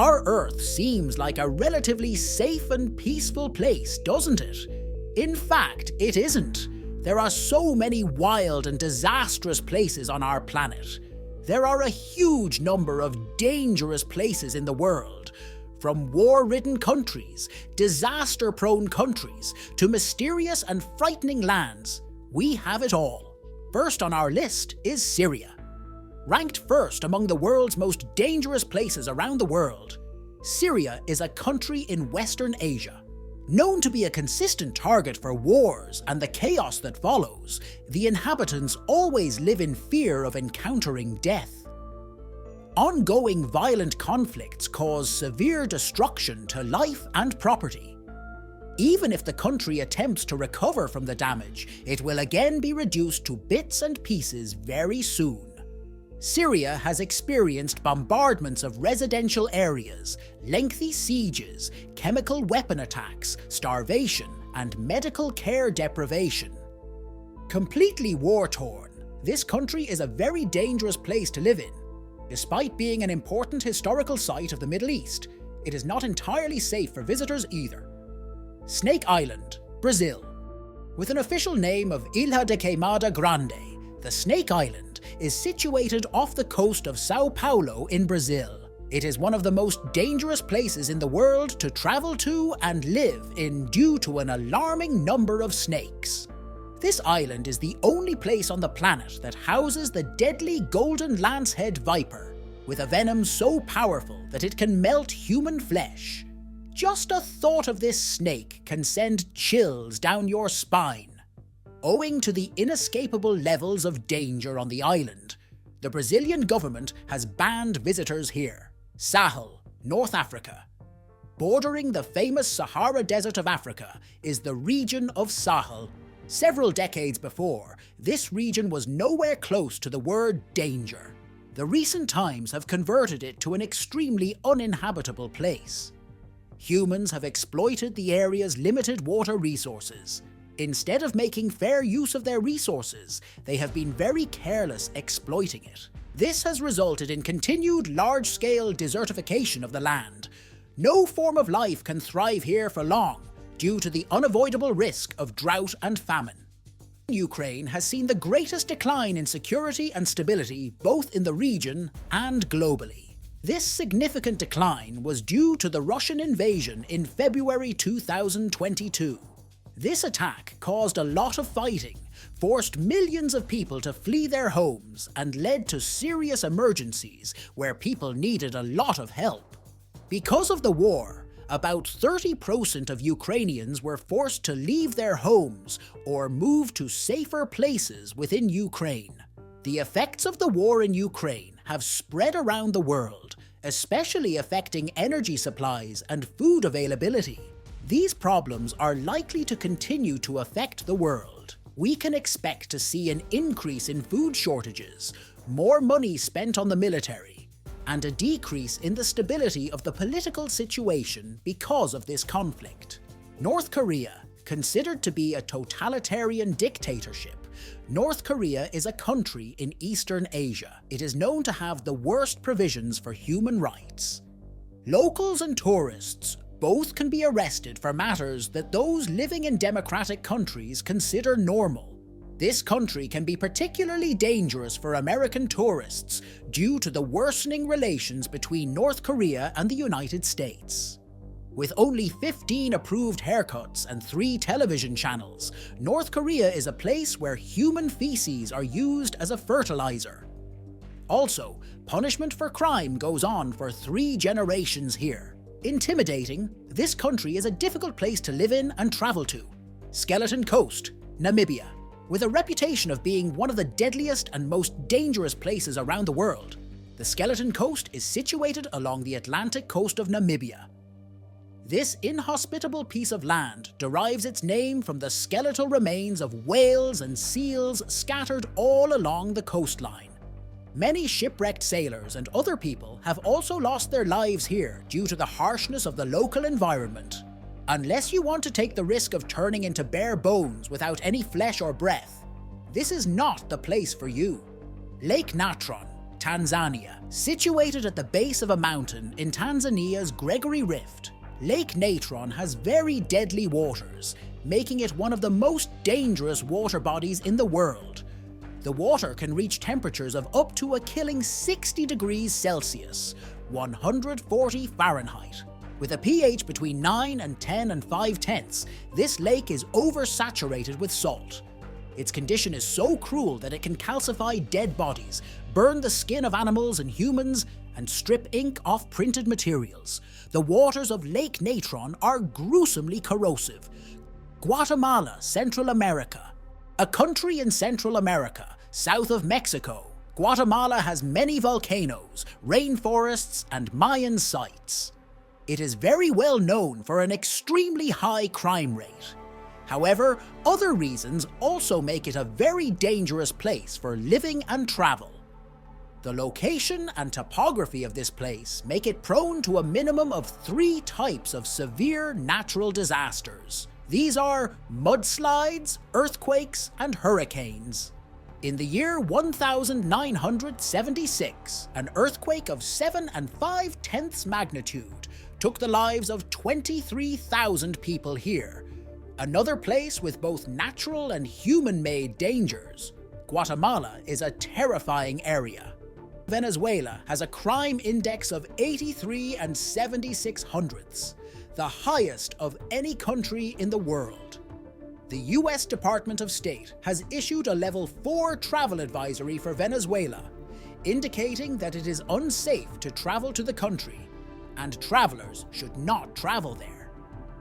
Our Earth seems like a relatively safe and peaceful place, doesn't it? In fact, it isn't. There are so many wild and disastrous places on our planet. There are a huge number of dangerous places in the world, from war-ridden countries, disaster-prone countries, to mysterious and frightening lands. We have it all. First on our list is Syria. Ranked first among the world's most dangerous places around the world, Syria is a country in Western Asia. Known to be a consistent target for wars and the chaos that follows, the inhabitants always live in fear of encountering death. Ongoing violent conflicts cause severe destruction to life and property. Even if the country attempts to recover from the damage, it will again be reduced to bits and pieces very soon. Syria has experienced bombardments of residential areas, lengthy sieges, chemical weapon attacks, starvation, and medical care deprivation. Completely war-torn, this country is a very dangerous place to live in. Despite being an important historical site of the Middle East, it is not entirely safe for visitors either. Snake Island, Brazil. With an official name of Ilha de Queimada Grande, the Snake Island is situated off the coast of Sao Paulo in Brazil. It is one of the most dangerous places in the world to travel to and live in due to an alarming number of snakes. This island is the only place on the planet that houses the deadly golden lancehead viper, with a venom so powerful that it can melt human flesh. Just a thought of this snake can send chills down your spine. Owing to the inescapable levels of danger on the island, the Brazilian government has banned visitors here. Sahel, North Africa. Bordering the famous Sahara Desert of Africa is the region of Sahel. Several decades before, this region was nowhere close to the word danger. The recent times have converted it to an extremely uninhabitable place. Humans have exploited the area's limited water resources. Instead of making fair use of their resources, they have been very careless exploiting it. This has resulted in continued large-scale desertification of the land. No form of life can thrive here for long, due to the unavoidable risk of drought and famine. Ukraine has seen the greatest decline in security and stability both in the region and globally. This significant decline was due to the Russian invasion in February 2022. This attack caused a lot of fighting, forced millions of people to flee their homes, and led to serious emergencies where people needed a lot of help. Because of the war, about 30% of Ukrainians were forced to leave their homes or move to safer places within Ukraine. The effects of the war in Ukraine have spread around the world, especially affecting energy supplies and food availability. These problems are likely to continue to affect the world. We can expect to see an increase in food shortages, more money spent on the military, and a decrease in the stability of the political situation because of this conflict. North Korea, considered to be a totalitarian dictatorship, North Korea is a country in Eastern Asia. It is known to have the worst provisions for human rights. Locals and tourists both can be arrested for matters that those living in democratic countries consider normal. This country can be particularly dangerous for American tourists due to the worsening relations between North Korea and the United States. With only 15 approved haircuts and 3 television channels, North Korea is a place where human feces are used as a fertilizer. Also, punishment for crime goes on for 3 generations here. Intimidating, this country is a difficult place to live in and travel to. Skeleton Coast, Namibia. With a reputation of being one of the deadliest and most dangerous places around the world, the Skeleton Coast is situated along the Atlantic coast of Namibia. This inhospitable piece of land derives its name from the skeletal remains of whales and seals scattered all along the coastline. Many shipwrecked sailors and other people have also lost their lives here due to the harshness of the local environment. Unless you want to take the risk of turning into bare bones without any flesh or breath, this is not the place for you. Lake Natron, Tanzania. Situated at the base of a mountain in Tanzania's Gregory Rift, Lake Natron has very deadly waters, making it one of the most dangerous water bodies in the world. The water can reach temperatures of up to a killing 60 degrees Celsius, 140 Fahrenheit. With a pH between 9 and 10 and 5/10, this lake is oversaturated with salt. Its condition is so cruel that it can calcify dead bodies, burn the skin of animals and humans, and strip ink off printed materials. The waters of Lake Natron are gruesomely corrosive. Guatemala, Central America. A country in Central America, south of Mexico, Guatemala has many volcanoes, rainforests, and Mayan sites. It is very well known for an extremely high crime rate. However, other reasons also make it a very dangerous place for living and travel. The location and topography of this place make it prone to a minimum of 3 types of severe natural disasters. These are mudslides, earthquakes, and hurricanes. In the year 1976, an earthquake of 7 5/10 magnitude took the lives of 23,000 people here. Another place with both natural and human-made dangers, Guatemala is a terrifying area. Venezuela has a crime index of 83 76/100, the highest of any country in the world. The US Department of State has issued a level 4 travel advisory for Venezuela, indicating that it is unsafe to travel to the country and travelers should not travel there.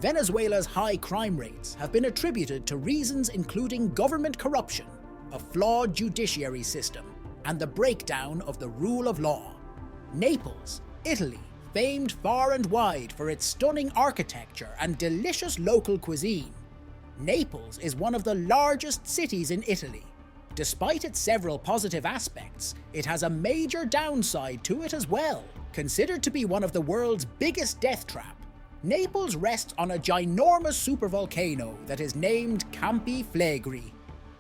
Venezuela's high crime rates have been attributed to reasons including government corruption, a flawed judiciary system, and the breakdown of the rule of law. Naples, Italy, famed far and wide for its stunning architecture and delicious local cuisine. Naples is one of the largest cities in Italy. Despite its several positive aspects, it has a major downside to it as well. Considered to be one of the world's biggest death trap, Naples rests on a ginormous supervolcano that is named Campi Flegrei.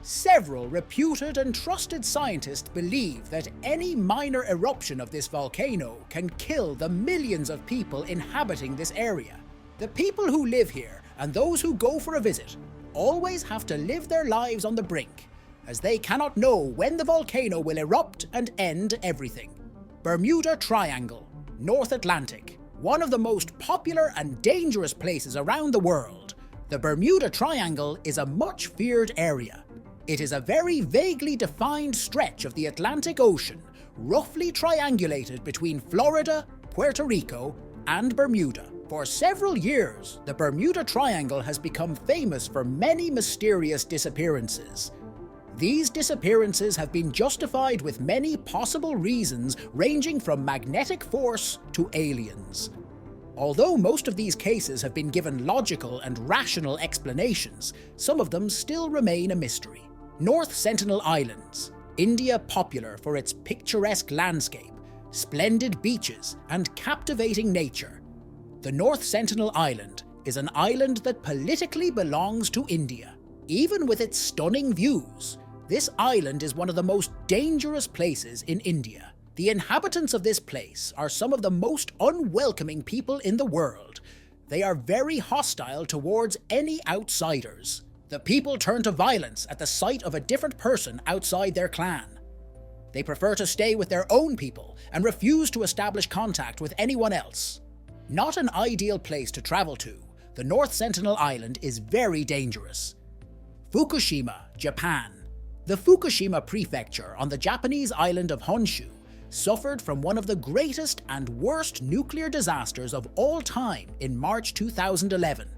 Several reputed and trusted scientists believe that any minor eruption of this volcano can kill the millions of people inhabiting this area. The people who live here and those who go for a visit always have to live their lives on the brink, as they cannot know when the volcano will erupt and end everything. Bermuda Triangle, North Atlantic, one of the most popular and dangerous places around the world. The Bermuda Triangle is a much feared area. It is a very vaguely defined stretch of the Atlantic Ocean, roughly triangulated between Florida, Puerto Rico, and Bermuda. For several years, the Bermuda Triangle has become famous for many mysterious disappearances. These disappearances have been justified with many possible reasons ranging from magnetic force to aliens. Although most of these cases have been given logical and rational explanations, some of them still remain a mystery. North Sentinel Islands, India popular for its picturesque landscape, splendid beaches, and captivating nature. The North Sentinel Island is an island that politically belongs to India. Even with its stunning views, this island is one of the most dangerous places in India. The inhabitants of this place are some of the most unwelcoming people in the world. They are very hostile towards any outsiders. The people turn to violence at the sight of a different person outside their clan. They prefer to stay with their own people and refuse to establish contact with anyone else. Not an ideal place to travel to, the North Sentinel Island is very dangerous. Fukushima, Japan. The Fukushima prefecture on the Japanese island of Honshu suffered from one of the greatest and worst nuclear disasters of all time in March 2011.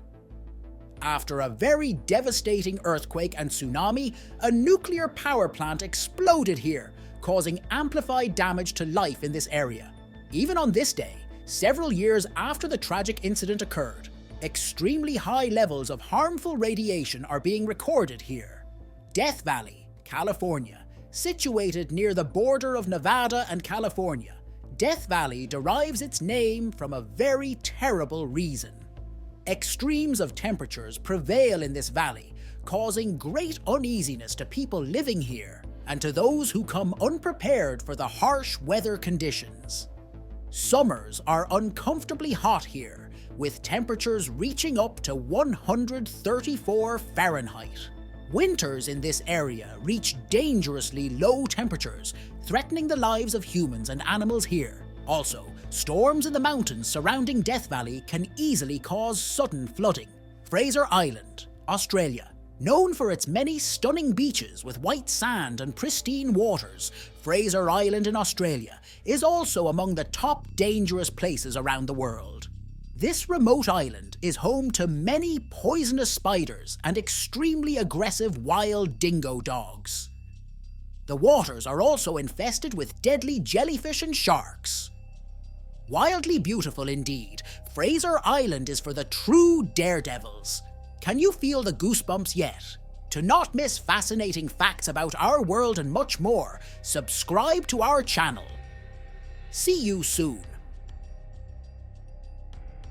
After a very devastating earthquake and tsunami, a nuclear power plant exploded here, causing amplified damage to life in this area. Even on this day, several years after the tragic incident occurred, extremely high levels of harmful radiation are being recorded here. Death Valley, California, situated near the border of Nevada and California, Death Valley derives its name from a very terrible reason. Extremes of temperatures prevail in this valley, causing great uneasiness to people living here, and to those who come unprepared for the harsh weather conditions. Summers are uncomfortably hot here, with temperatures reaching up to 134 Fahrenheit. Winters in this area reach dangerously low temperatures, threatening the lives of humans and animals here. Also, storms in the mountains surrounding Death Valley can easily cause sudden flooding. Fraser Island, Australia. Known for its many stunning beaches with white sand and pristine waters, Fraser Island in Australia is also among the top dangerous places around the world. This remote island is home to many poisonous spiders and extremely aggressive wild dingo dogs. The waters are also infested with deadly jellyfish and sharks. Wildly beautiful indeed, Fraser Island is for the true daredevils. Can you feel the goosebumps yet? To not miss fascinating facts about our world and much more, subscribe to our channel. See you soon.